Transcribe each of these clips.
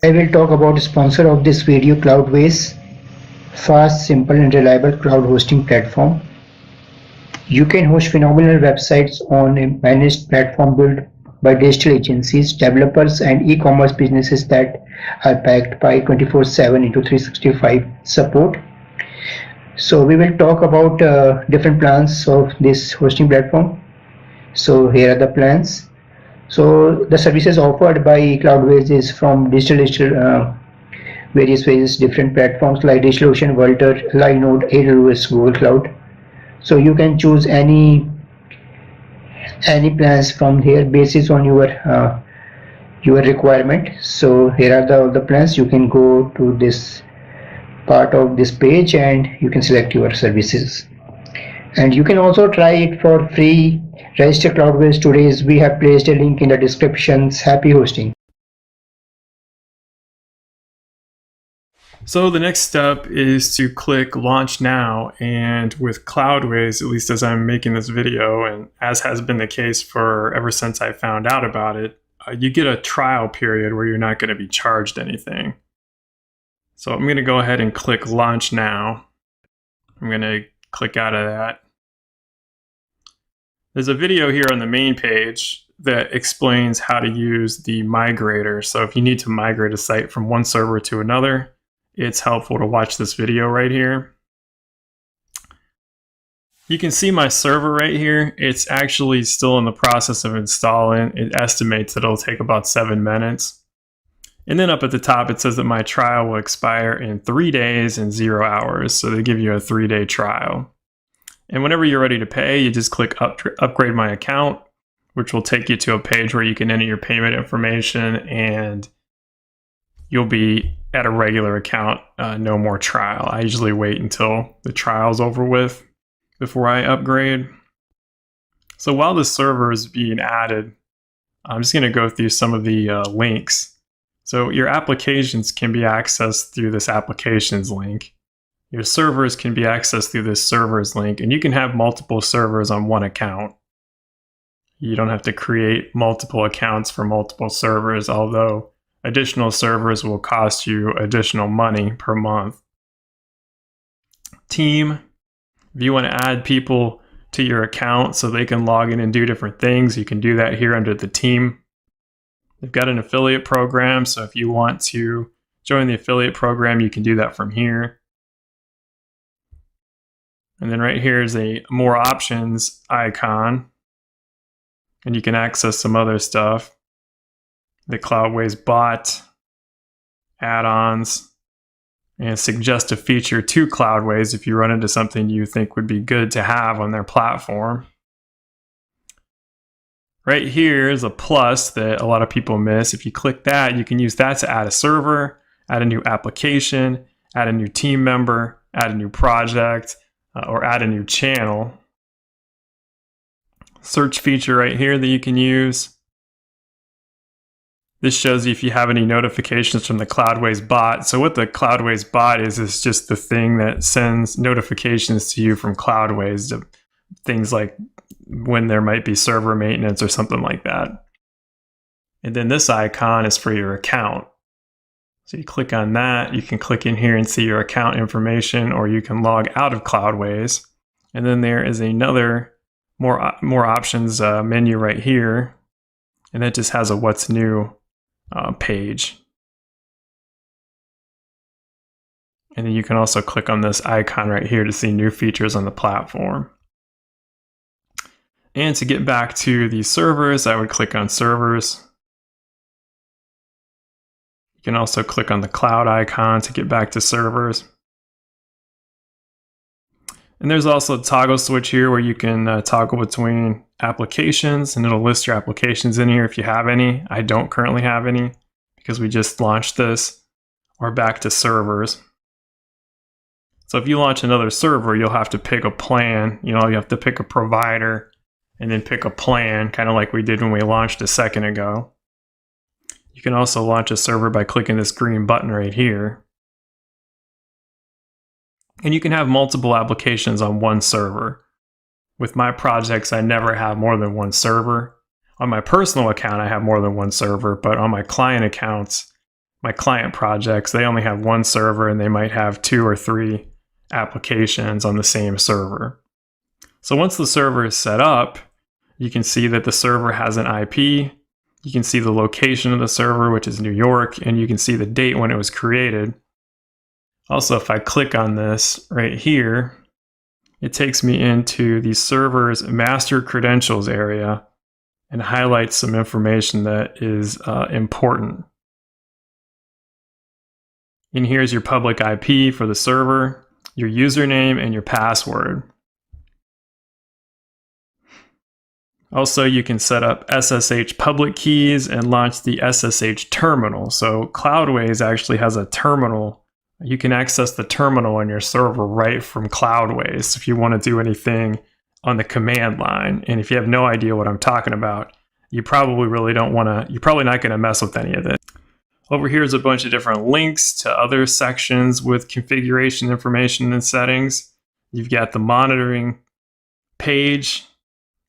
I will talk about the sponsor of this video, Cloudways, fast, simple and reliable cloud hosting platform. You can host phenomenal websites on a managed platform built by digital agencies, developers and e-commerce businesses that are backed by 24/7 into 365 support. So we will talk about different plans of this hosting platform. So here are the plans. So the services offered by Cloudways is from various different platforms like DigitalOcean, Vultr, Linode, AWS, Google Cloud. So you can choose any plans from here basis on your requirement. So here are all the plans. You can go to this part of this page and you can select your services. And you can also try it for free. Register Cloudways today. We have placed a link in the descriptions. Happy hosting. So the next step is to click Launch Now, and with Cloudways, at least as I'm making this video, and as has been the case for ever since I found out about it, you get a trial period where you're not going to be charged anything. So I'm going to go ahead and click Launch Now. I'm going to click out of that. There's a video here on the main page that explains how to use the migrator. So if you need to migrate a site from one server to another, it's helpful to watch this video right here. You can see my server right here. It's actually still in the process of installing. It estimates that it'll take about 7 minutes. And then up at the top, it says that my trial will expire in 3 days and 0 hours. So they give you a 3-day trial. And whenever you're ready to pay, you just click upgrade my account, which will take you to a page where you can enter your payment information and you'll be at a regular account, no more trial. I usually wait until the trial's over with before I upgrade. So while the server is being added, I'm just going to go through some of the links. So your applications can be accessed through this applications link. Your servers can be accessed through this servers link, and you can have multiple servers on one account. You don't have to create multiple accounts for multiple servers, although additional servers will cost you additional money per month. Team, if you want to add people to your account so they can log in and do different things, you can do that here under the team. They've got an affiliate program, so if you want to join the affiliate program, you can do that from here. And then right here is a more options icon, and you can access some other stuff. The Cloudways bot, add-ons, and suggest a feature to Cloudways if you run into something you think would be good to have on their platform. Right here is a plus that a lot of people miss. If you click that, you can use that to add a server, add a new application, add a new team member, add a new project, or add a new channel. Search feature right here that you can use. This shows you if you have any notifications from the Cloudways bot. So what the Cloudways bot is just the thing that sends notifications to you from Cloudways, to things like when there might be server maintenance or something like that. And then this icon is for your account. So you click on that, you can click in here and see your account information, or you can log out of Cloudways. And then there is another more options menu right here, and that just has a what's new page. And then you can also click on this icon right here to see new features on the platform. And to get back to the servers, I would click on servers. You can also click on the cloud icon to get back to servers. And there's also a toggle switch here where you can toggle between applications, and it'll list your applications in here if you have any. I don't currently have any because we just launched this, or back to servers. So if you launch another server, you'll have to pick a plan. You have to pick a provider and then pick a plan, kind of like we did when we launched a second ago. You can also launch a server by clicking this green button right here. And you can have multiple applications on one server. With my projects, I never have more than one server. On my personal account, I have more than one server, but on my client accounts, my client projects, they only have one server and they might have 2 or 3 applications on the same server. So once the server is set up, you can see that the server has an IP. You can see the location of the server, which is New York, and you can see the date when it was created. Also, if I click on this right here, it takes me into the server's master credentials area and highlights some information that is important. And here's your public IP for the server, your username, and your password. Also, you can set up SSH public keys and launch the SSH terminal. So Cloudways actually has a terminal. You can access the terminal on your server right from Cloudways if you want to do anything on the command line. And if you have no idea what I'm talking about, you probably really don't want to, you're probably not going to mess with any of it. Over here is a bunch of different links to other sections with configuration information and settings. You've got the monitoring page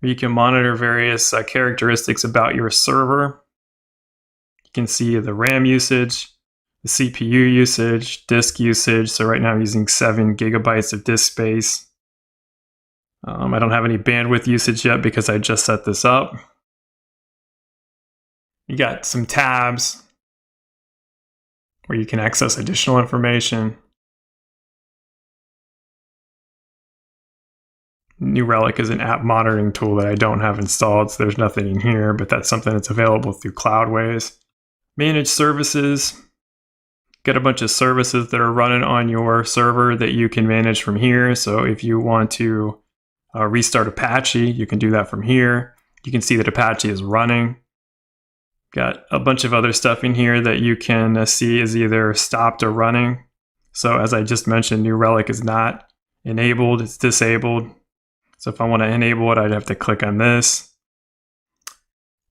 where you can monitor various characteristics about your server. You can see the RAM usage, the CPU usage, disk usage. So right now I'm using 7 gigabytes of disk space. I don't have any bandwidth usage yet because I just set this up. You got some tabs where you can access additional information. New Relic is an app monitoring tool that I don't have installed, so there's nothing in here, but that's something that's available through Cloudways. Manage services. Got a bunch of services that are running on your server that you can manage from here. So if you want to restart Apache, you can do that from here. You can see that Apache is running. Got a bunch of other stuff in here that you can see is either stopped or running. So as I just mentioned, New Relic is not enabled, it's disabled. So if I want to enable it, I'd have to click on this.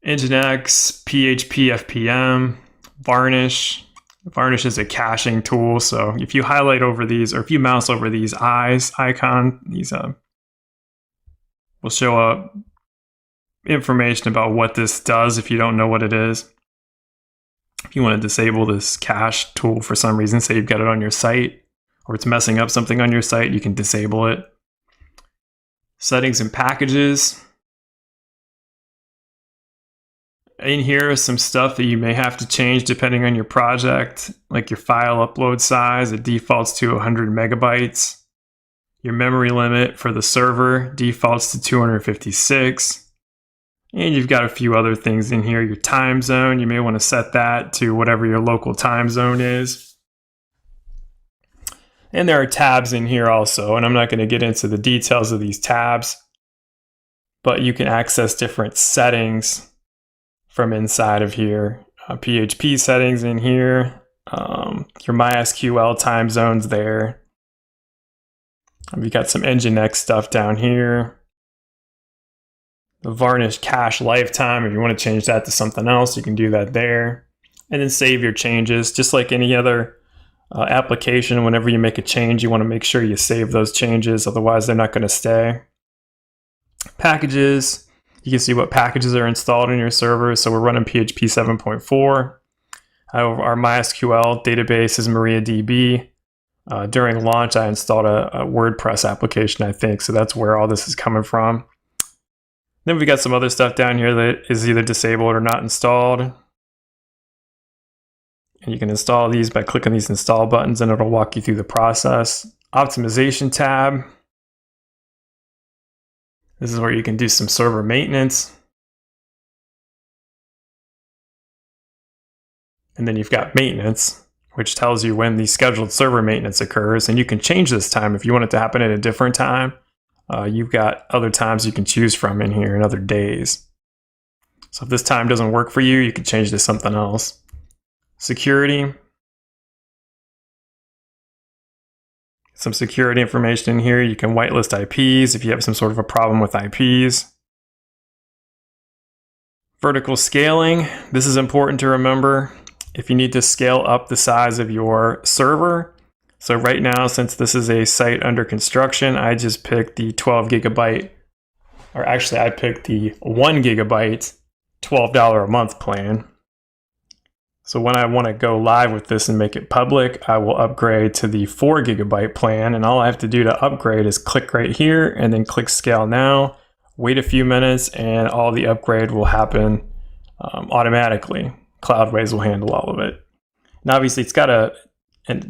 Nginx, PHP, FPM, Varnish. Varnish is a caching tool. So if you highlight over these, or if you mouse over these eyes icon, these will show up information about what this does if you don't know what it is. If you want to disable this cache tool for some reason, say you've got it on your site, or it's messing up something on your site, you can disable it. Settings and packages. In here is some stuff that you may have to change depending on your project, like your file upload size. It defaults to 100 megabytes. Your memory limit for the server defaults to 256. And you've got a few other things in here. Your time zone, you may want to set that to whatever your local time zone is. And there are tabs in here also, and I'm not going to get into the details of these tabs, but you can access different settings from inside of here. PHP settings in here, your MySQL time zones there. We've got some Nginx stuff down here. The Varnish cache lifetime, if you want to change that to something else, you can do that there. And then save your changes, just like any other application. Whenever you make a change, you want to make sure you save those changes, otherwise they're not going to stay. Packages, you can see what packages are installed in your server. So we're running PHP 7.4. Our MySQL database is MariaDB. During launch, I installed a WordPress application, I think, so that's where all this is coming from. Then we got some other stuff down here that is either disabled or not installed. And you can install these by clicking these install buttons and it'll walk you through the process. Optimization tab. This is where you can do some server maintenance. And then you've got maintenance, which tells you when the scheduled server maintenance occurs. And you can change this time if you want it to happen at a different time. You've got other times you can choose from in here and other days. So if this time doesn't work for you, you can change to something else. Security. Some security information in here. You can whitelist IPs if you have some sort of a problem with IPs. Vertical scaling. This is important to remember if you need to scale up the size of your server. So right now, since this is a site under construction, I just picked the 12 gigabyte, or actually I picked the 1 gigabyte $12 a month plan. So when I want to go live with this and make it public, I will upgrade to the 4 GB plan, and all I have to do to upgrade is click right here and then click scale now, wait a few minutes, and all the upgrade will happen automatically. Cloudways will handle all of it. And obviously it's got a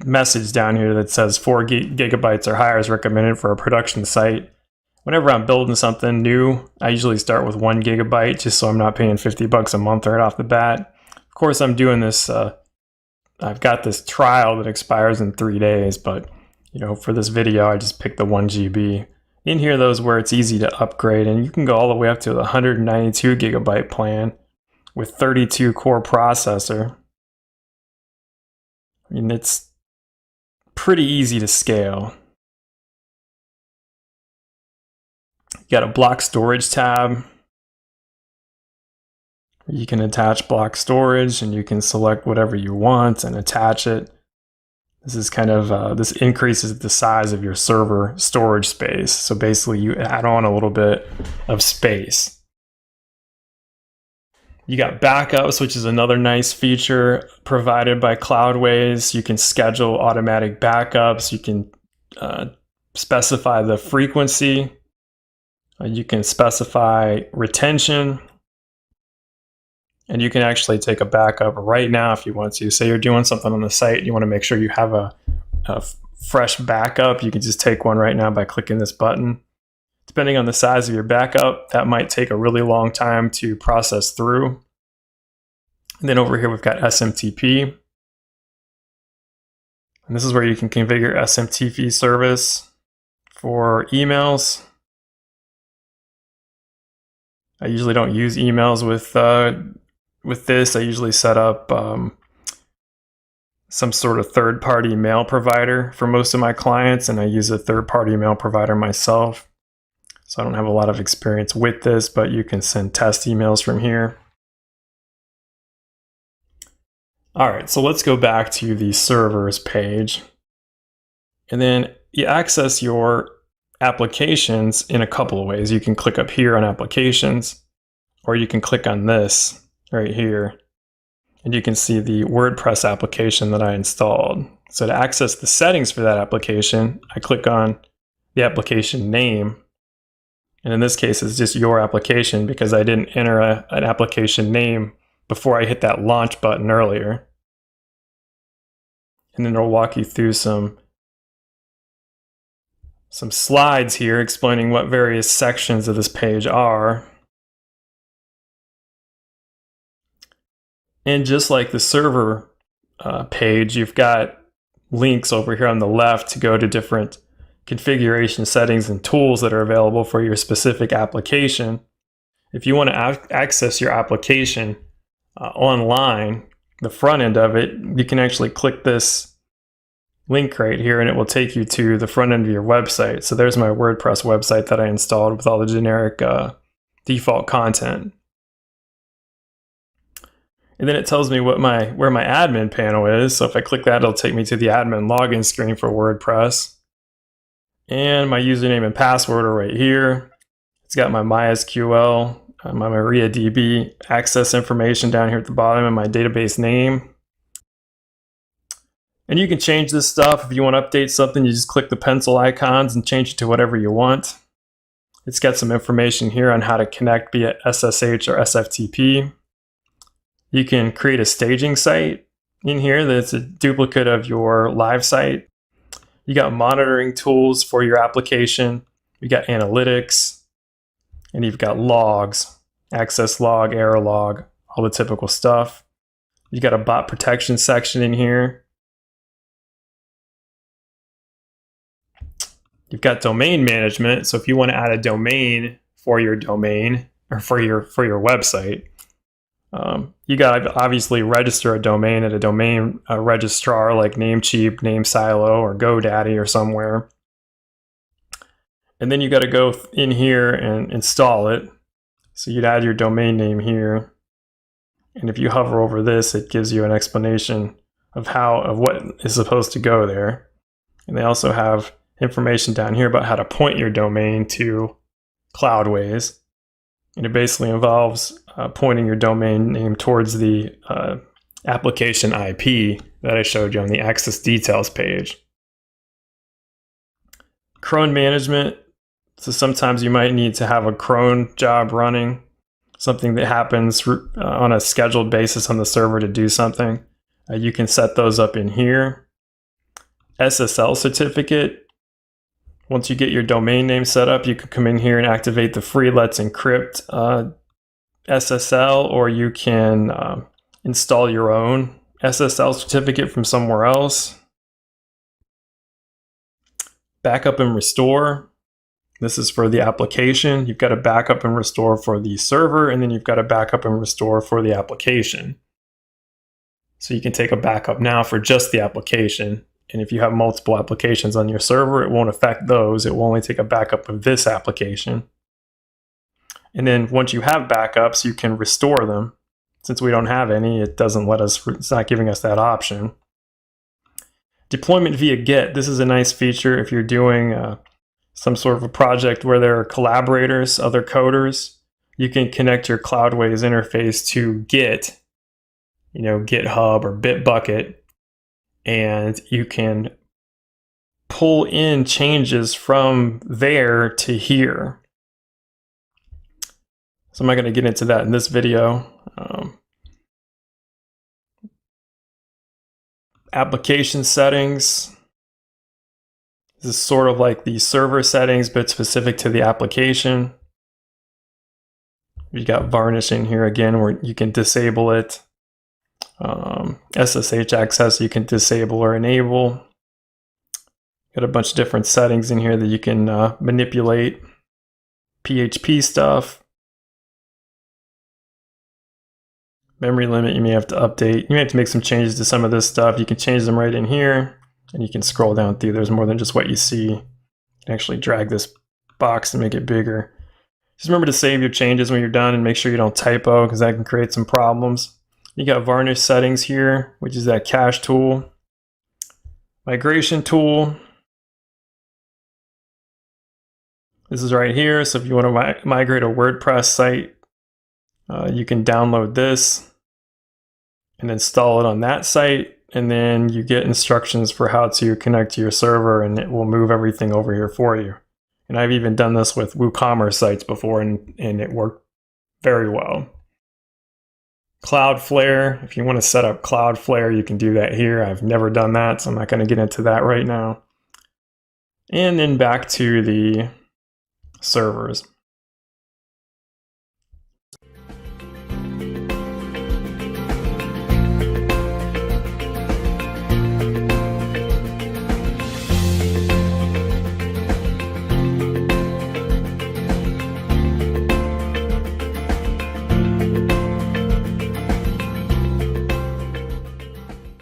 message down here that says 4 gigabytes or higher is recommended for a production site. Whenever I'm building something new, I usually start with 1 gigabyte just so I'm not paying $50 a month right off the bat. Of course, I'm doing this, I've got this trial that expires in 3 days, but for this video, I just picked the 1 GB. In here, those where it's easy to upgrade, and you can go all the way up to the 192 gigabyte plan with 32 core processor. I mean, it's pretty easy to scale. You got a block storage tab. You can attach block storage and you can select whatever you want and attach it. This is kind of, this increases the size of your server storage space. So basically you add on a little bit of space. You got backups, which is another nice feature provided by Cloudways. You can schedule automatic backups. You can specify the frequency. You can specify retention. And you can actually take a backup right now if you want to. Say you're doing something on the site and you want to make sure you have a fresh backup. You can just take one right now by clicking this button. Depending on the size of your backup, that might take a really long time to process through. And then over here, we've got SMTP. And this is where you can configure SMTP service for emails. I usually don't use emails with this. I usually set up some sort of third-party mail provider for most of my clients, and I use a third-party mail provider myself. So I don't have a lot of experience with this, but you can send test emails from here. All right, so let's go back to the servers page. And then you access your applications in a couple of ways. You can click up here on applications, or you can click on this right here, and you can see the WordPress application that I installed. So to access the settings for that application, I click on the application name. And in this case, it's just your application because I didn't enter an application name before I hit that launch button earlier. And then it'll walk you through some slides here explaining what various sections of this page are. And just like the server page, you've got links over here on the left to go to different configuration settings and tools that are available for your specific application. If you want to access your application online, the front end of it, you can actually click this link right here and it will take you to the front end of your website. So there's my WordPress website that I installed with all the generic default content. And then it tells me where my admin panel is. So if I click that, it'll take me to the admin login screen for WordPress. And my username and password are right here. It's got my MySQL, my MariaDB access information down here at the bottom, and my database name. And you can change this stuff. If you want to update something, you just click the pencil icons and change it to whatever you want. It's got some information here on how to connect via SSH or SFTP. You can create a staging site in here that's a duplicate of your live site. You got monitoring tools for your application. You got analytics, and you've got logs, access log, error log, all the typical stuff. You got a bot protection section in here. You've got domain management. So if you want to add a domain for your domain or for your website, you got to obviously register a domain at a domain registrar like Namecheap, NameSilo, or GoDaddy or somewhere. And then you got to go in here and install it. So you'd add your domain name here. And if you hover over this, it gives you an explanation of what is supposed to go there. And they also have information down here about how to point your domain to Cloudways. And it basically involves pointing your domain name towards the application IP that I showed you on the access details page. Cron management. So sometimes you might need to have a cron job running, something that happens on a scheduled basis on the server to do something. You can set those up in here. SSL certificate. Once you get your domain name set up, you can come in here and activate the free Let's Encrypt SSL, or you can install your own SSL certificate from somewhere else. Backup and restore. This is for the application. You've got a backup and restore for the server, and then you've got a backup and restore for the application. So you can take a backup now for just the application. And if you have multiple applications on your server, it won't affect those. It will only take a backup of this application. And then once you have backups, you can restore them. Since we don't have any, it doesn't let us, it's not giving us that option. Deployment via Git. This is a nice feature if you're doing some sort of a project where there are collaborators, other coders. You can connect your Cloudways interface to Git, GitHub or Bitbucket, and you can pull in changes from there to here. So I'm not going to get into that in this video. Application settings. This is sort of like the server settings, but specific to the application. You got varnish in here again, where you can disable it. SSH access you can disable or enable. Got a bunch of different settings in here that you can manipulate. PHP stuff. Memory limit you may have to update. You may have to make some changes to some of this stuff. You can change them right in here, and you can scroll down through. There's more than just what you see. You can actually drag this box and make it bigger. Just remember to save your changes when you're done and make sure you don't typo, because that can create some problems. You got varnish settings here, which is that cache tool. Migration tool. This is right here. So if you want to migrate a WordPress site, you can download this and install it on that site. And then you get instructions for how to connect to your server, and it will move everything over here for you. And I've even done this with WooCommerce sites before, and it worked very well. Cloudflare, if you want to set up Cloudflare, you can do that here. I've never done that, so I'm not going to get into that right now. And then back to the servers.